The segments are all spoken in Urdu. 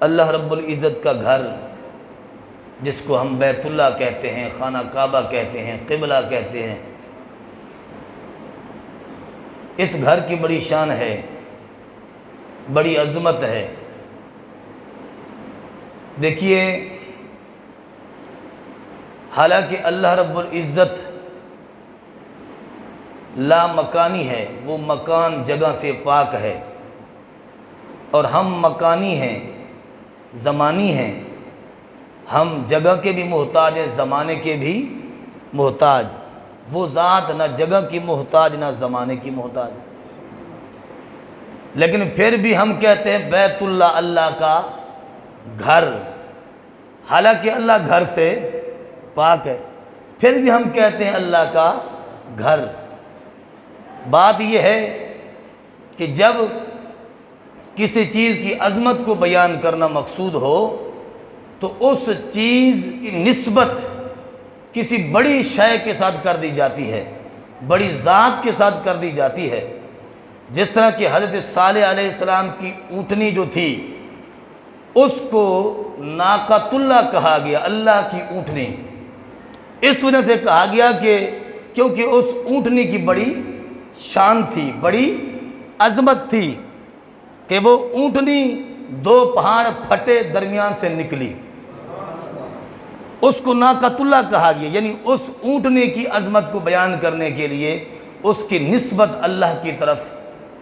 اللہ رب العزت کا گھر، جس کو ہم بیت اللہ کہتے ہیں، خانہ کعبہ کہتے ہیں، قبلہ کہتے ہیں، اس گھر کی بڑی شان ہے، بڑی عظمت ہے۔ دیکھیے، حالانکہ اللہ رب العزت لا مکانی ہے، وہ مکان جگہ سے پاک ہے، اور ہم مکانی ہیں، زمانی ہیں، ہم جگہ کے بھی محتاج ہیں، زمانے کے بھی محتاج۔ وہ ذات نہ جگہ کی محتاج نہ زمانے کی محتاج، لیکن پھر بھی ہم کہتے ہیں بیت اللہ، اللہ کا گھر، حالانکہ اللہ گھر سے پاک ہے، پھر بھی ہم کہتے ہیں اللہ کا گھر۔ بات یہ ہے کہ جب کسی چیز کی عظمت کو بیان کرنا مقصود ہو تو اس چیز کی نسبت کسی بڑی شے کے ساتھ کر دی جاتی ہے، بڑی ذات کے ساتھ کر دی جاتی ہے۔ جس طرح کہ حضرت صالح علیہ السلام کی اونٹنی جو تھی، اس کو ناقۃ اللہ کہا گیا، اللہ کی اونٹنی، اس وجہ سے کہا گیا کہ کیونکہ اس اونٹنی کی بڑی شان تھی، بڑی عظمت تھی، کہ وہ اونٹنی دو پہاڑ پھٹے درمیان سے نکلی، اس کو ناقۃ اللہ کہا گیا، یعنی اس اونٹنی کی عظمت کو بیان کرنے کے لیے اس کی نسبت اللہ کی طرف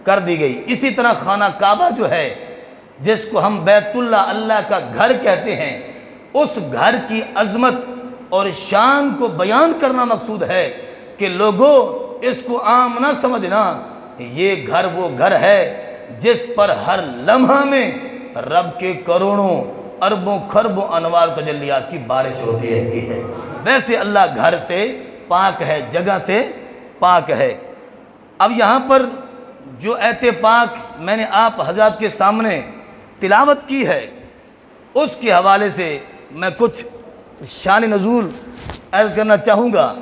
کر دی گئی۔ اسی طرح خانہ کعبہ جو ہے، جس کو ہم بیت اللہ، اللہ کا گھر کہتے ہیں، اس گھر کی عظمت اور شان کو بیان کرنا مقصود ہے کہ لوگوں اس کو عام نہ سمجھنا، یہ گھر وہ گھر ہے جس پر ہر لمحہ میں رب کے کروڑوں اربوں خربوں انوار تجلیات کی بارش ہوتی رہتی ہے۔ ویسے اللہ گھر سے پاک ہے، جگہ سے پاک ہے۔ اب یہاں پر جو ایت پاک میں نے آپ حضرات کے سامنے تلاوت کی ہے، اس کے حوالے سے میں کچھ شان نزول عرض کرنا چاہوں گا۔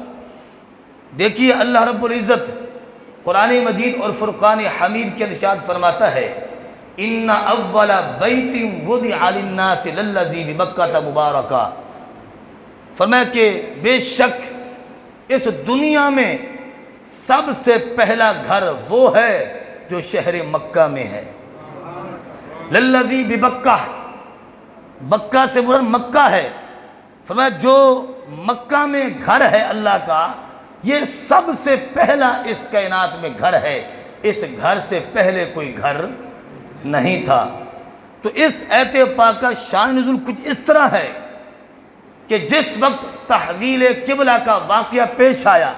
دیکھیے، اللہ رب العزت قرآن مجید اور فرقان حمید کے ارشاد فرماتا ہے، ان اول بیت وضع للناس للذی ببکۃ مبارکہ، فرمایا کہ بے شک اس دنیا میں سب سے پہلا گھر وہ ہے جو شہر مکہ میں ہے۔ للذی ببکہ، بکہ سے مراد مکہ ہے، فرمایا جو مکہ میں گھر ہے اللہ کا، یہ سب سے پہلا اس کائنات میں گھر ہے، اس گھر سے پہلے کوئی گھر نہیں تھا۔ تو اس ایت پاک کا شان نزول کچھ اس طرح ہے کہ جس وقت تحویل قبلہ کا واقعہ پیش آیا،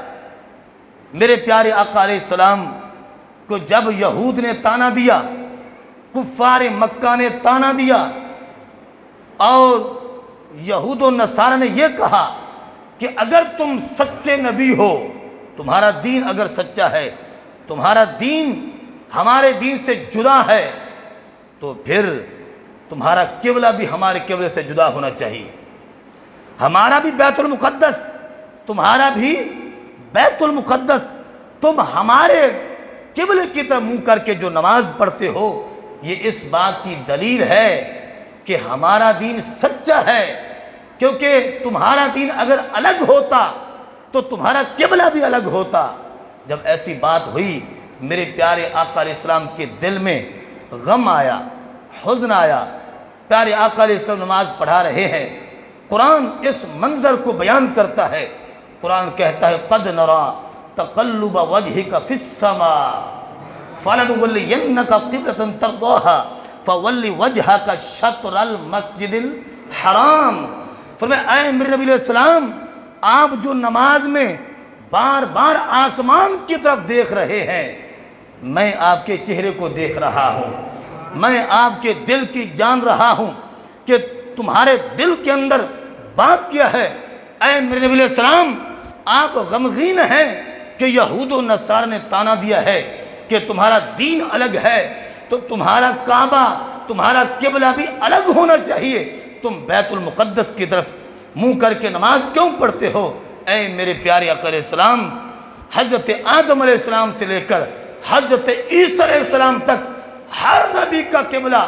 میرے پیارے آقا علیہ السلام کو جب یہود نے تانا دیا، کفار مکہ نے تانا دیا، اور یہود و نصارہ نے یہ کہا کہ اگر تم سچے نبی ہو، تمہارا دین اگر سچا ہے، تمہارا دین ہمارے دین سے جدا ہے، تو پھر تمہارا قبلہ بھی ہمارے قبلے سے جدا ہونا چاہیے، ہمارا بھی بیت المقدس، تمہارا بھی بیت المقدس، تم ہمارے قبلے کی طرف منہ کر کے جو نماز پڑھتے ہو، یہ اس بات کی دلیل ہے کہ ہمارا دین سچا ہے، کیونکہ تمہارا دین اگر الگ ہوتا تو تمہارا قبلہ بھی الگ ہوتا۔ جب ایسی بات ہوئی، میرے پیارے آقا علیہ السلام کے دل میں غم آیا، حزن آیا۔ پیارے آقا علیہ السلام نماز پڑھا رہے ہیں، قرآن اس منظر کو بیان کرتا ہے۔ قرآن کہتا ہے، قد نرا تقلب وجہک فی السماء فلنولینک قبلۃ ترضاها فول وجہک شطر المسجد الحرام۔ فرمایا اے میرے نبی علیہ السلام، آپ جو نماز میں بار بار آسمان کی طرف دیکھ رہے ہیں، میں آپ کے چہرے کو دیکھ رہا ہوں، میں آپ کے دل کی جان رہا ہوں کہ تمہارے دل کے اندر بات کیا ہے۔ اے میرے نبی علیہ السلام، آپ غمگین ہیں کہ یہود و نصارہ نے تانا دیا ہے کہ تمہارا دین الگ ہے، تو تمہارا کعبہ، تمہارا قبلہ بھی الگ ہونا چاہیے، تم بیت المقدس کی طرف منہ کر کے نماز کیوں پڑھتے ہو؟ اے میرے پیارے آقا علیہ السلام، حضرت آدم علیہ السلام سے لے کر حضرت عیسیٰ علیہ السلام تک ہر نبی کا قبلہ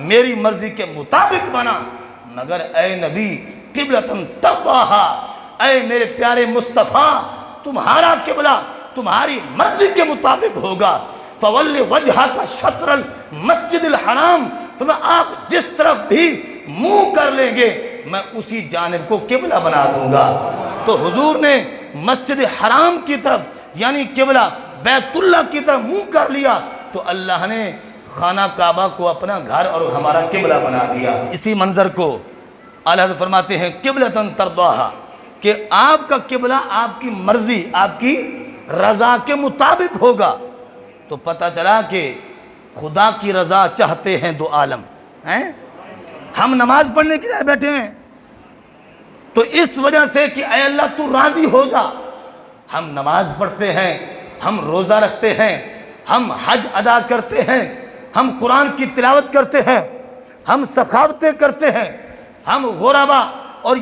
میری مرضی کے مطابق بنا، مگر اے نبی قبلتن ترضاہا، اے میرے پیارے مصطفیٰ تمہارا قبلہ تمہاری مرضی کے مطابق ہوگا۔ فَوَلِّ وَجْهَكَ شَطْرَ الْمَسْجِدِ الْحَرَامِ، تو آپ جس طرف بھی منہ کر لیں گے میں اسی جانب کو قبلہ بنا دوں گا۔ تو حضور نے مسجد حرام کی طرف یعنی قبلہ بیت اللہ کی طرف منہ کر لیا تو اللہ نے خانہ کعبہ کو اپنا گھر اور ہمارا قبلہ بنا دیا۔ اسی منظر کو اعلیٰ حضرت فرماتے ہیں قبلۃ ترضاہا، کہ آپ کا قبلہ آپ کی مرضی آپ کی رضا کے مطابق ہوگا۔ تو پتہ چلا کہ خدا کی رضا چاہتے ہیں دو عالم ہیں، ہم نماز پڑھنے کے لیے بیٹھے ہیں تو اس وجہ سے کہ اے اللہ تو راضی ہو جا، ہم نماز پڑھتے ہیں، ہم روزہ رکھتے ہیں، ہم حج ادا کرتے ہیں، ہم قرآن کی تلاوت کرتے ہیں، ہم سخاوتیں کرتے ہیں، ہم غربا اور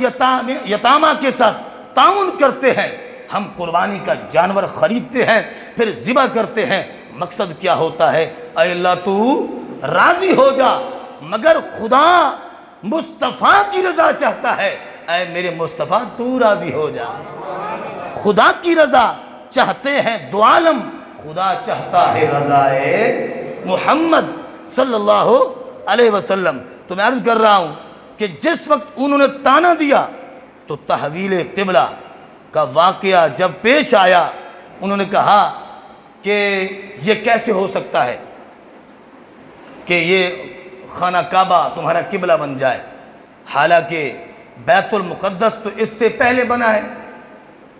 یتامہ کے ساتھ تعاون کرتے ہیں، ہم قربانی کا جانور خریدتے ہیں پھر ذبح کرتے ہیں۔ مقصد کیا ہوتا ہے؟ اے اللہ تو راضی ہو جا، مگر خدا مصطفیٰ کی رضا چاہتا ہے، اے میرے مصطفیٰ تو راضی ہو جا۔ خدا کی رضا چاہتے ہیں دو عالم، خدا چاہتا ہے رضا محمد صلی اللہ علیہ وسلم۔ تو میں عرض کر رہا ہوں کہ جس وقت انہوں نے تانا دیا تو تحویل قبلہ کا واقعہ جب پیش آیا انہوں نے کہا کہ یہ کیسے ہو سکتا ہے کہ یہ خانہ کعبہ تمہارا قبلہ بن جائے، حالانکہ بیت المقدس تو اس سے پہلے بنا ہے۔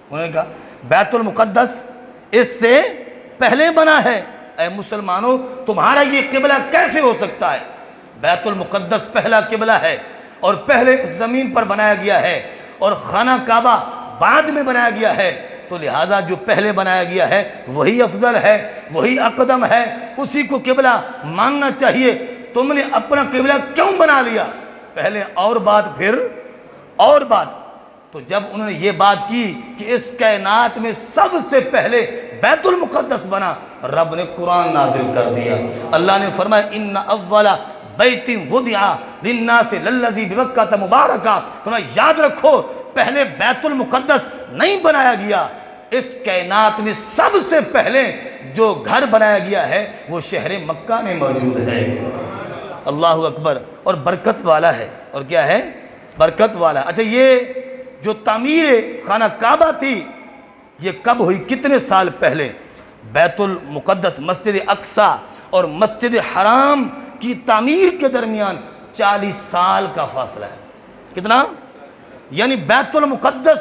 انہوں نے کہا بیت المقدس اس سے پہلے بنا ہے، اے مسلمانوں تمہارا یہ قبلہ کیسے ہو سکتا ہے؟ بیت المقدس پہلا قبلہ ہے اور پہلے اس زمین پر بنایا گیا ہے اور خانہ کعبہ بعد میں بنایا گیا ہے، تو لہذا جو پہلے بنایا گیا ہے وہی افضل ہے، وہی اقدم ہے، اسی کو قبلہ ماننا چاہیے۔ تم نے اپنا قبلہ کیوں بنا لیا؟ پہلے اور بات پھر اور بات۔ تو جب انہوں نے یہ بات کی کہ اس کائنات میں سب سے پہلے بیت المقدس بنا، رب نے قرآن نازل کر دیا۔ اللہ نے فرمایا ان اول بیت وضع للناس للذی ببکۃ مبارکہ، فرمایا یاد رکھو پہلے بیت المقدس نہیں بنایا گیا، اس کائنات میں سب سے پہلے جو گھر بنایا گیا ہے وہ شہر مکہ میں موجود ہے۔ اللہ اکبر، اور برکت والا ہے، اور کیا ہے؟ برکت والا۔ اچھا یہ جو تعمیر خانہ کعبہ تھی یہ کب ہوئی؟ کتنے سال پہلے؟ بیت المقدس مسجد اقصی اور مسجد حرام کی تعمیر کے درمیان 40 سال کا فاصلہ ہے۔ کتنا؟ یعنی بیت المقدس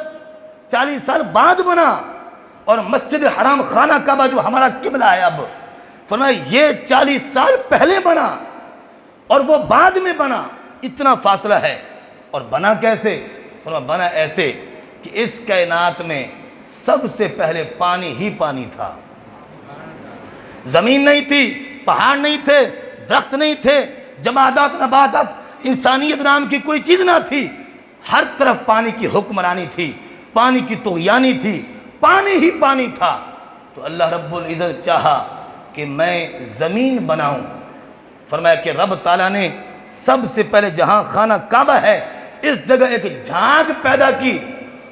40 سال بعد بنا اور مسجد حرام خانہ کعبہ جو ہمارا قبلہ ہے اب، فرمایا یہ 40 سال پہلے بنا اور وہ بعد میں بنا، اتنا فاصلہ ہے۔ اور بنا کیسے؟ فرمایا بنا ایسے کہ اس کائنات میں سب سے پہلے پانی ہی پانی تھا، زمین نہیں تھی، پہاڑ نہیں تھے، درخت نہیں تھے، جمادات نباتات انسانیت نام کی کوئی چیز نہ تھی، ہر طرف پانی کی حکمرانی تھی، پانی کی طغیانی تھی، پانی ہی پانی تھا۔ تو اللہ رب العزت چاہا کہ میں زمین بناؤں، فرمایا کہ رب تعالیٰ نے سب سے پہلے جہاں خانہ کعبہ ہے اس جگہ ایک جھاگ پیدا کی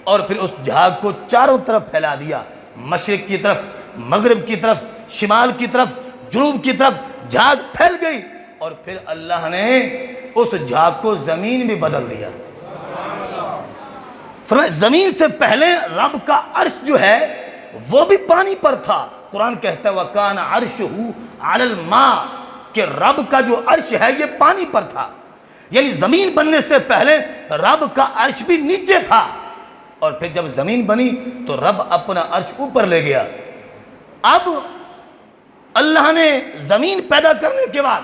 اور پھر اس جھاگ کو چاروں طرف پھیلا دیا، مشرق کی طرف، مغرب کی طرف، شمال کی طرف، جنوب کی طرف جھاگ پھیل گئی، اور پھر اللہ نے اس جھاگ کو زمین میں بدل دیا۔ فرمایا زمین سے پہلے رب کا عرش جو ہے وہ بھی پانی پر تھا۔ قرآن کہتا ہے وَكَانَ عَرْشُهُ عَلَى الْمَاءِ، کہ رب کا جو عرش ہے یہ پانی پر تھا، یعنی زمین بننے سے پہلے رب کا عرش بھی نیچے تھا، اور پھر جب زمین بنی تو رب اپنا عرش اوپر لے گیا۔ اب اللہ نے زمین پیدا کرنے کے بعد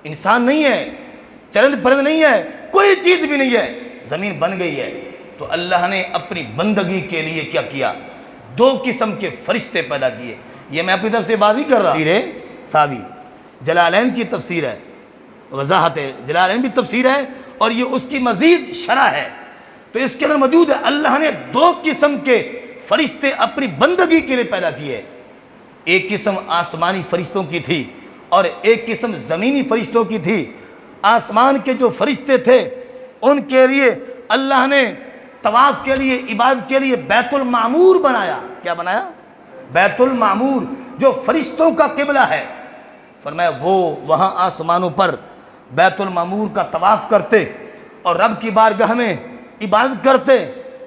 انسان نہیں ہے، چرند پرند نہیں ہے، کوئی چیز بھی نہیں ہے، زمین بن گئی ہے، تو اللہ نے اپنی بندگی کے لیے کیا کیا؟ 2 قسم کے فرشتے پیدا کیے۔ یہ میں اپنی طرف سے بات نہیں کر رہا، تفسیر ساوی جلالین کی تفسیر ہے، وضاحت ہے، جلالین بھی تفسیر ہے اور یہ اس کی مزید شرح ہے، تو اس کے اندر موجود ہے اللہ نے 2 قسم کے فرشتے اپنی بندگی کے لیے پیدا کیے۔ ایک قسم آسمانی فرشتوں کی تھی اور ایک قسم زمینی فرشتوں کی تھی۔ آسمان کے جو فرشتے تھے ان کے لیے اللہ نے طواف کے لیے، عبادت کے لیے بیت المعمور بنایا۔ کیا بنایا؟ بیت المعمور، جو فرشتوں کا قبلہ ہے۔ فرمایا وہ وہاں آسمانوں پر بیت المعمور کا طواف کرتے اور رب کی بارگاہ میں عبادت کرتے،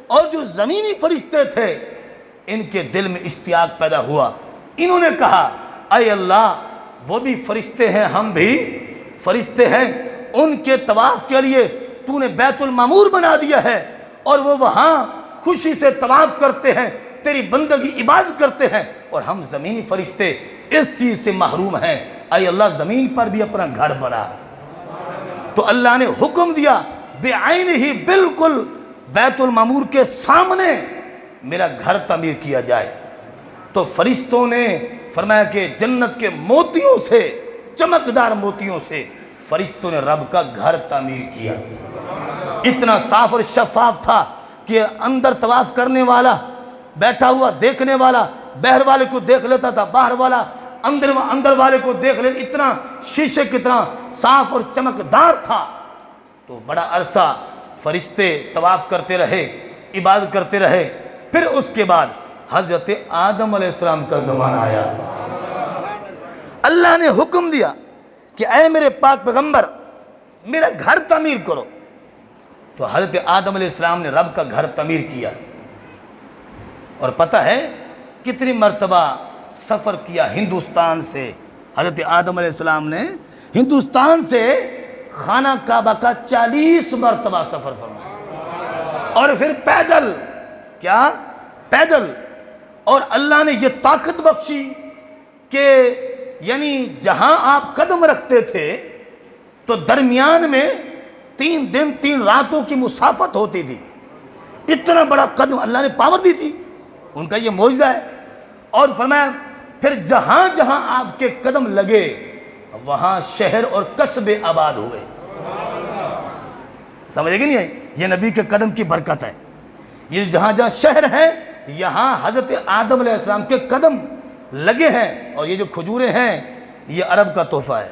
اور جو زمینی فرشتے تھے ان کے دل میں اشتیاق پیدا ہوا۔ انہوں نے کہا اے اللہ، وہ بھی فرشتے ہیں، ہم بھی فرشتے ہیں، ان کے طواف کے لیے تو نے بیت المعمور بنا دیا ہے، اور وہ وہاں خوشی سے طواف کرتے ہیں، تیری بندگی عبادت کرتے ہیں، اور ہم زمینی فرشتے اس چیز سے محروم ہیں۔ اے اللہ، زمین پر بھی اپنا گھر بنا۔ تو اللہ نے حکم دیا بعین ہی، بالکل بیت المعمور کے سامنے میرا گھر تعمیر کیا جائے۔ تو فرشتوں نے فرمایا کہ جنت کے موتیوں سے، چمکدار موتیوں سے فرشتوں نے رب کا گھر تعمیر کیا۔ اتنا صاف اور شفاف تھا کہ اندر طواف کرنے والا، بیٹھا ہوا دیکھنے والا باہر والے کو دیکھ لیتا تھا، باہر والا اندر والے کو دیکھ لیتا، اتنا شیشے کتنا صاف اور چمکدار تھا۔ تو بڑا عرصہ فرشتے طواف کرتے رہے، عبادت کرتے رہے۔ پھر اس کے بعد حضرت آدم علیہ السلام کا زمانہ آیا۔ اللہ نے حکم دیا کہ اے میرے پاک پیغمبر، میرا گھر تعمیر کرو۔ تو حضرت آدم علیہ السلام نے رب کا گھر تعمیر کیا، اور پتہ ہے کتنی مرتبہ سفر کیا ہندوستان سے۔ حضرت آدم علیہ السلام نے ہندوستان سے خانہ کعبہ کا 40 مرتبہ سفر فرمایا، اور پھر پیدل۔ کیا؟ پیدل۔ اور اللہ نے یہ طاقت بخشی کہ یعنی جہاں آپ قدم رکھتے تھے تو درمیان میں 3 دن 3 راتوں کی مسافت ہوتی تھی۔ اتنا بڑا قدم اللہ نے پاور دی تھی، ان کا یہ معجزہ ہے۔ اور فرمایا پھر جہاں جہاں آپ کے قدم لگے وہاں شہر اور قصبے آباد ہوئے۔ سمجھے گی نہیں ہے؟ یہ نبی کے قدم کی برکت ہے۔ یہ جہاں جہاں شہر ہے یہاں حضرت آدم علیہ السلام کے قدم لگے ہیں، اور یہ جو کھجوریں ہیں یہ عرب کا تحفہ ہے۔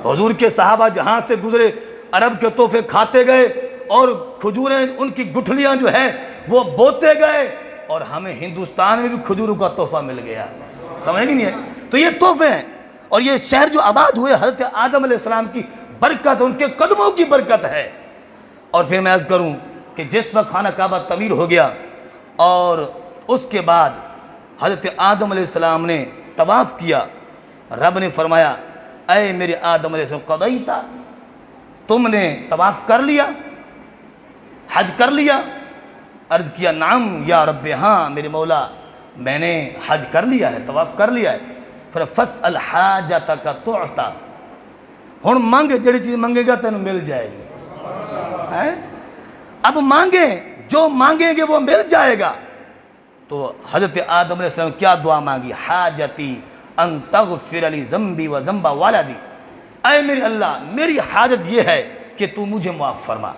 حضور کے صحابہ جہاں سے گزرے عرب کے تحفے کھاتے گئے، اور کھجوریں ان کی گٹھلیاں جو ہے وہ بوتے گئے، اور ہمیں ہندوستان میں بھی کھجوروں کا تحفہ مل گیا۔ سمجھے گی نہیں ہے؟ تو یہ تحفے ہیں، اور یہ شہر جو آباد ہوئے حضرت آدم علیہ السلام کی برکت، ان کے قدموں کی برکت ہے۔ اور پھر میں عرض کروں کہ جس وقت خانہ کعبہ تعمیر ہو گیا اور اس کے بعد حضرت آدم علیہ السلام نے طواف کیا، رب نے فرمایا اے میرے آدم علیہ السلام، قضیتا، تم نے طواف کر لیا، حج کر لیا؟ عرض کیا نعم یا رب، ہاں میرے مولا میں نے حج کر لیا ہے، طواف کر لیا ہے۔ پھر فَاسْأَلْ حَاجَتَكَ تُعْطَى، ہن مانگ، جڑی چیز مانگے گا تینوں مل جائے گی۔ اب مانگیں، جو مانگیں گے وہ مل جائے گا۔ تو حضرت آدم علیہ السلام کیا دعا مانگی؟ حاجتی ان تغفر لی ذنبی و ذنب والدی، اے میرے اللہ میری حاجت یہ ہے کہ تو مجھے معاف فرما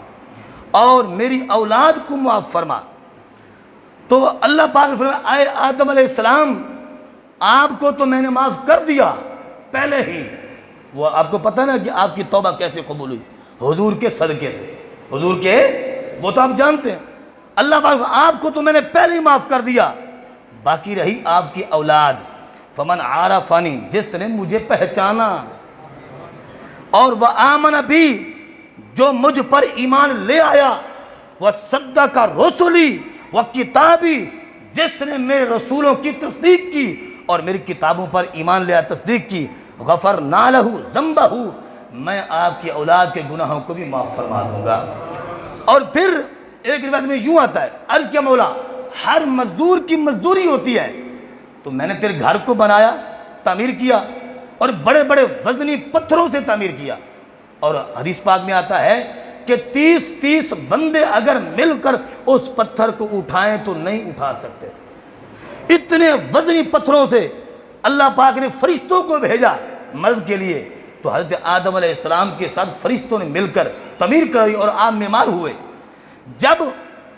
اور میری اولاد کو معاف فرما۔ تو اللہ پاک نے فرمایا اے آدم علیہ السلام، آپ کو تو میں نے معاف کر دیا پہلے ہی۔ وہ آپ کو پتہ نا کہ آپ کی توبہ کیسے قبول ہوئی؟ حضور کے صدقے سے، حضور کے، وہ تو آپ جانتے ہیں۔ اللہ پاک آپ کو تو میں نے پہلے ہی معاف کر دیا، باقی رہی آپ کی اولاد۔ فمن عرفنی، جس نے مجھے پہچانا، اور وآمن بی، جو مجھ پر ایمان لے آیا، وصدق رسلی وکتابی، جس نے میرے رسولوں کی تصدیق کی اور میری کتابوں پر ایمان لے آیا، تصدیق کی، غفرنا لہ ذنبہ، میں آپ کی اولاد کے گناہوں کو بھی معاف فرما دوں گا۔ اور پھر ایک روایت میں یوں آتا ہے، عرض کیا مولا، ہر مزدور کی مزدوری ہوتی ہے، تو میں نے تیرے گھر کو بنایا، تعمیر کیا، اور بڑے بڑے وزنی پتھروں سے تعمیر کیا۔ اور حدیث پاک میں آتا ہے کہ 30 بندے اگر مل کر اس پتھر کو اٹھائیں تو نہیں اٹھا سکتے، اتنے وزنی پتھروں سے اللہ پاک نے فرشتوں کو بھیجا مدد کے لیے۔ تو حضرت آدم علیہ السلام کے ساتھ فرشتوں نے مل کر تعمیر کرائی، اور آپ معمار ہوئے۔ جب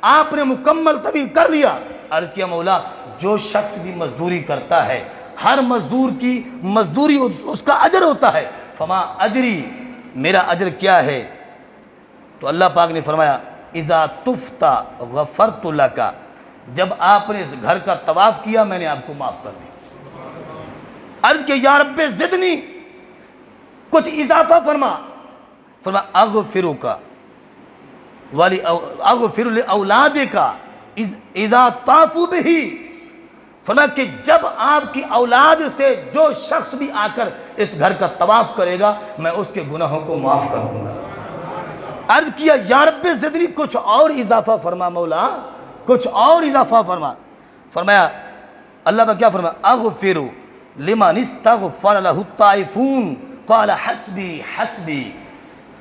آپ نے مکمل تعمیر کر لیا، عرض کیا مولا جو شخص بھی مزدوری کرتا ہے ہر مزدور کی مزدوری اس کا اجر ہوتا ہے، فما اجری میرا اجر کیا ہے؟ تو اللہ پاک نے فرمایا اذا تفتا غفرت لک، جب آپ نے اس گھر کا طواف کیا میں نے آپ کو معاف کر دیا۔ عرض کہ یا رب زدنی، کچھ اضافہ فرما۔ فرما اغفرک اغفر لاولادک اذا طافوا بہ، فرمایا کہ جب آپ کی اولاد سے جو شخص بھی آ کر اس گھر کا طواف کرے گا میں اس کے گناہوں کو معاف کر دوں گا۔ عرض کیا یا رب زدنی، کچھ اور اضافہ فرما مولا، کچھ اور اضافہ فرما۔ فرمایا اللہ نے کیا فرمایا؟ اغفر لمن استغفر له الطائفون قال حسبی حسبی۔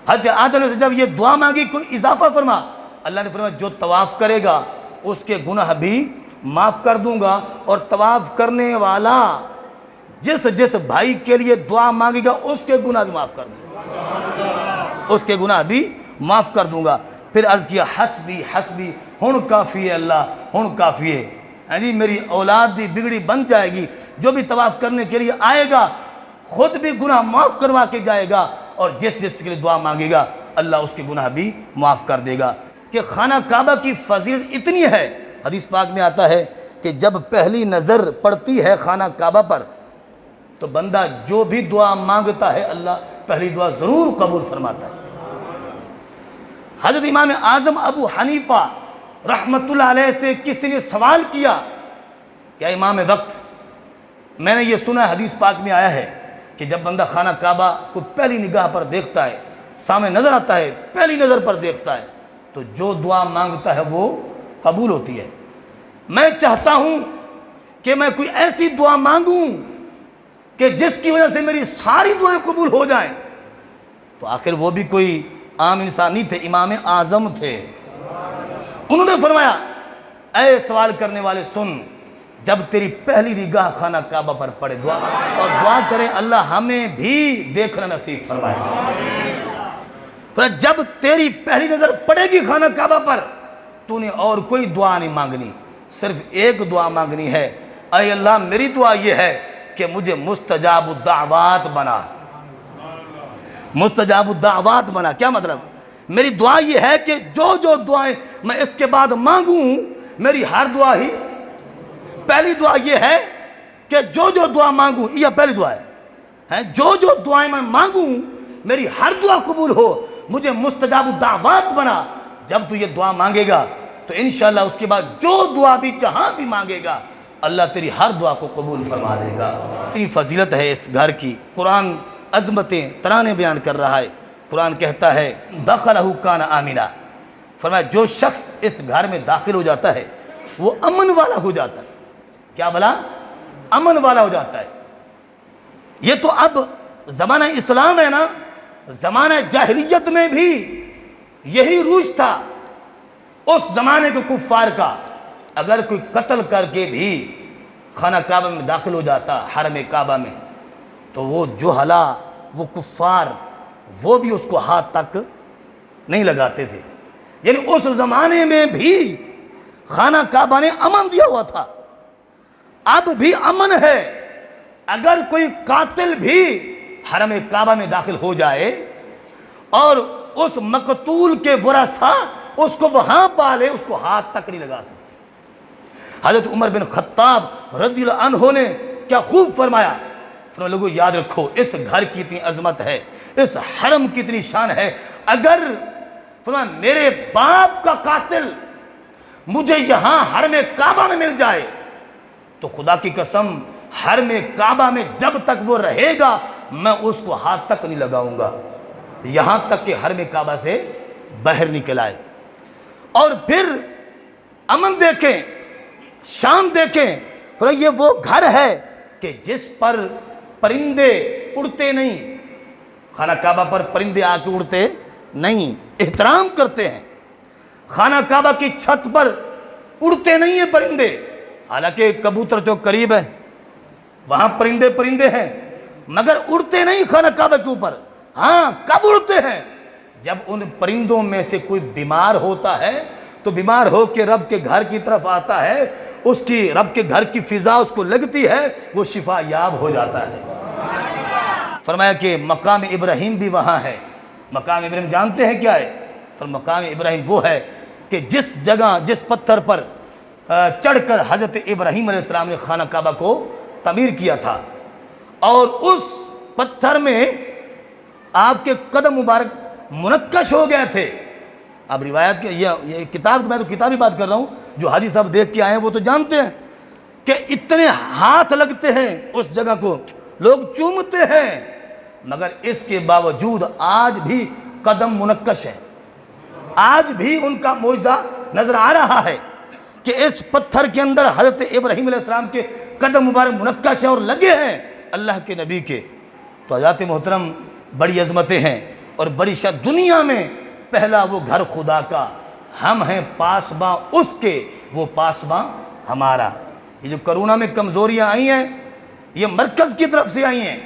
حضرت آدم نے جب یہ دعا مانگی کوئی اضافہ فرما، اللہ نے فرمایا جو طواف کرے گا اس کے گناہ بھی معاف کر دوں گا، اور طواف کرنے والا جس بھائی کے لیے دعا مانگے گا اس کے گناہ بھی معاف کر دوں گا، اس کے گناہ بھی معاف کر دوں گا۔ پھر عرض کیا حسبی حسبی، ہن کافی ہے اللہ، ہن کافی ہے، ہاں جی میری اولاد دی بگڑی بن جائے گی، جو بھی طواف کرنے کے لیے آئے گا خود بھی گناہ معاف کروا کے جائے گا، اور جس کے لیے دعا مانگے گا اللہ اس کے گناہ بھی معاف کر دے گا۔ کہ خانہ کعبہ کی فضیلت اتنی ہے، حدیث پاک میں آتا ہے کہ جب پہلی نظر پڑتی ہے خانہ کعبہ پر تو بندہ جو بھی دعا مانگتا ہے اللہ پہلی دعا ضرور قبول فرماتا ہے۔ حضرت امام اعظم ابو حنیفہ رحمت اللہ علیہ سے کسی نے سوال کیا کہ امام وقت، میں نے یہ سنا حدیث پاک میں آیا ہے کہ جب بندہ خانہ کعبہ کو پہلی نگاہ پر دیکھتا ہے، سامنے نظر آتا ہے، پہلی نظر پر دیکھتا ہے تو جو دعا مانگتا ہے وہ قبول ہوتی ہے۔ میں چاہتا ہوں کہ میں کوئی ایسی دعا مانگوں کہ جس کی وجہ سے میری ساری دعائیں قبول ہو جائیں۔ تو آخر وہ بھی کوئی عام انسان نہیں تھے، امام اعظم تھے۔ انہوں نے فرمایا اے سوال کرنے والے سن، جب تیری پہلی نگاہ خانہ کعبہ پر پڑے دعا اور دعا کریں اللہ ہمیں بھی دیکھنا نصیب فرمائے۔ جب تیری پہلی نظر پڑے گی خانہ کعبہ پر تو نے اور کوئی دعا نہیں مانگنی، صرف ایک دعا مانگنی ہے، اے اللہ میری دعا یہ ہے کہ مجھے مستجاب الدعوات بنا۔ مستجاب الدعوات بنا کیا مطلب؟ میری دعا یہ ہے کہ جو دعائیں میں اس کے بعد مانگوں میری ہر دعا ہی، پہلی دعا یہ ہے کہ جو دعا مانگوں، یہ پہلی دعا ہے، جو دعائیں میں مانگوں میری ہر دعا قبول ہو، مجھے مستجاب الدعوات بنا۔ جب تو یہ دعا مانگے گا تو انشاءاللہ اس کے بعد جو دعا بھی جہاں بھی مانگے گا اللہ تیری ہر دعا کو قبول فرما دے گا۔ اتنی فضیلت ہے اس گھر کی، قرآن عظمتیں ترانے بیان کر رہا ہے۔ قرآن کہتا ہے دخلہ کان آمنا، فرمایا جو شخص اس گھر میں داخل ہو جاتا ہے وہ امن والا ہو جاتا ہے۔ کیا بلا؟ امن والا ہو جاتا ہے۔ یہ تو اب زمانہ اسلام ہے نا، زمانہ جاہلیت میں بھی یہی روج تھا۔ اس زمانے کے کفار کا اگر کوئی قتل کر کے بھی خانہ کعبہ میں داخل ہو جاتا حرم کعبہ میں تو وہ جہلا، وہ کفار، وہ بھی اس کو ہاتھ تک نہیں لگاتے تھے۔ یعنی اس زمانے میں بھی خانہ کعبہ نے امن دیا ہوا تھا، اب بھی امن ہے۔ اگر کوئی قاتل بھی حرم کعبہ میں داخل ہو جائے اور اس مقتول کے ورثہ اس کو وہاں پالے، اس کو ہاتھ تک نہیں لگا سکتے۔ حضرت عمر بن خطاب رضی اللہ عنہ نے کیا خوب فرمایا، فرمایا لوگوں یاد رکھو اس گھر کی اتنی عظمت ہے، اس حرم کی اتنی شان ہے، اگر فرمایا میرے باپ کا قاتل مجھے یہاں حرم کعبہ میں مل جائے تو خدا کی قسم حرم کعبہ میں جب تک وہ رہے گا میں اس کو ہاتھ تک نہیں لگاؤں گا یہاں تک کہ حرم کعبہ سے باہر نکل آئے۔ اور پھر امن دیکھیں، شان دیکھیں، فرمایا یہ وہ گھر ہے کہ جس پر پرندے اڑتے نہیں، خانہ کعبہ پر پرندے آ کے اڑتے نہیں، احترام کرتے ہیں۔ خانہ کعبہ کی چھت پر اڑتے نہیں ہیں پرندے، حالانکہ کبوتر جو قریب ہے وہاں پرندے ہیں، مگر اڑتے نہیں خانہ کعبہ کے اوپر۔ ہاں کب اڑتے ہیں؟ جب ان پرندوں میں سے کوئی بیمار ہوتا ہے تو بیمار ہو کے رب کے گھر کی طرف آتا ہے، اس کی رب کے گھر کی فضا اس کو لگتی ہے، وہ شفا یاب ہو جاتا ہے۔ فرمایا کہ مقام ابراہیم بھی وہاں ہے، مقام ابراہیم جانتے ہیں کیا ہے؟ اور مقام ابراہیم وہ ہے کہ جس جگہ جس پتھر پر چڑھ کر حضرت ابراہیم علیہ السلام نے خانہ کعبہ کو تعمیر کیا تھا، اور اس پتھر میں آپ کے قدم مبارک منقش ہو گئے تھے۔ اب روایت کے یہ کتاب، میں تو کتابی بات کر رہا ہوں، جو حاجی صاحب دیکھ کے آئے ہیں وہ تو جانتے ہیں کہ اتنے ہاتھ لگتے ہیں اس جگہ کو، لوگ چومتے ہیں، مگر اس کے باوجود آج بھی قدم منقش ہے، آج بھی ان کا معجزہ نظر آ رہا ہے کہ اس پتھر کے اندر حضرت ابراہیم علیہ السلام کے قدم مبارک منقش ہیں اور لگے ہیں اللہ کے نبی کے۔ تو حضرات محترم، بڑی عظمتیں ہیں اور بڑی شان، دنیا میں پہلا وہ گھر خدا کا، ہم ہیں پاسباں اس کے، وہ پاسباں ہمارا۔ یہ جو کرونا میں کمزوریاں آئی ہیں یہ مرکز کی طرف سے آئی ہیں۔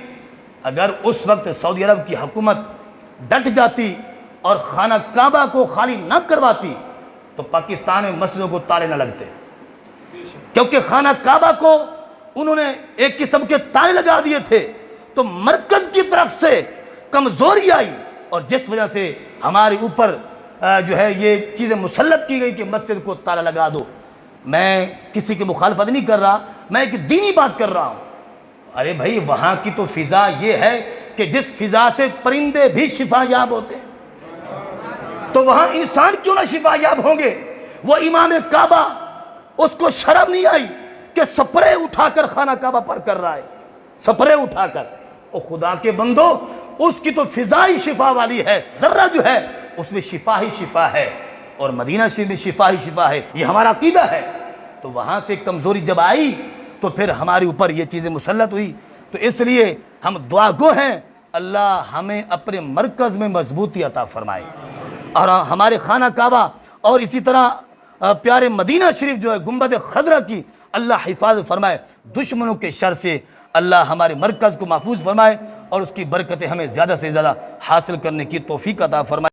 اگر اس وقت سعودی عرب کی حکومت ڈٹ جاتی اور خانہ کعبہ کو خالی نہ کرواتی تو پاکستان میں مسجدوں کو تالے نہ لگتے، کیونکہ خانہ کعبہ کو انہوں نے ایک قسم کے تالے لگا دیے تھے۔ تو مرکز کی طرف سے کمزوری آئی اور جس وجہ سے ہمارے اوپر جو ہے یہ چیزیں مسلط کی گئی کہ مسجد کو تالا لگا دو۔ میں کسی کی مخالفت نہیں کر رہا، میں ایک دینی بات کر رہا ہوں۔ ارے بھائی، وہاں کی تو فضا یہ ہے کہ جس فضا سے پرندے بھی شفا یاب ہوتے ہیں، تو وہاں انسان کیوں نہ شفا یاب ہوں گے؟ وہ امام کعبہ، اس کو شرم نہیں آئی کہ سپرے اٹھا کر خانہ کعبہ پر کر رہا ہے، سپرے اٹھا کر۔ او خدا کے بندو، اس کی تو فضا ہی شفا والی ہے، ذرہ جو ہے اس میں شفا ہی شفا ہے، اور مدینہ شریف میں شفا ہی شفا ہے، یہ ہمارا عقیدہ ہے۔ تو وہاں سے کمزوری جب آئی تو پھر ہمارے اوپر یہ چیزیں مسلط ہوئی۔ تو اس لیے ہم دعا گو ہیں، اللہ ہمیں اپنے مرکز میں مضبوطی عطا فرمائے، اور ہمارے خانہ کعبہ اور اسی طرح پیارے مدینہ شریف جو ہے گنبد خضرا کی اللہ حفاظت فرمائے، دشمنوں کے شر سے اللہ ہمارے مرکز کو محفوظ فرمائے، اور اس کی برکتیں ہمیں زیادہ سے زیادہ حاصل کرنے کی توفیق عطا فرمائے۔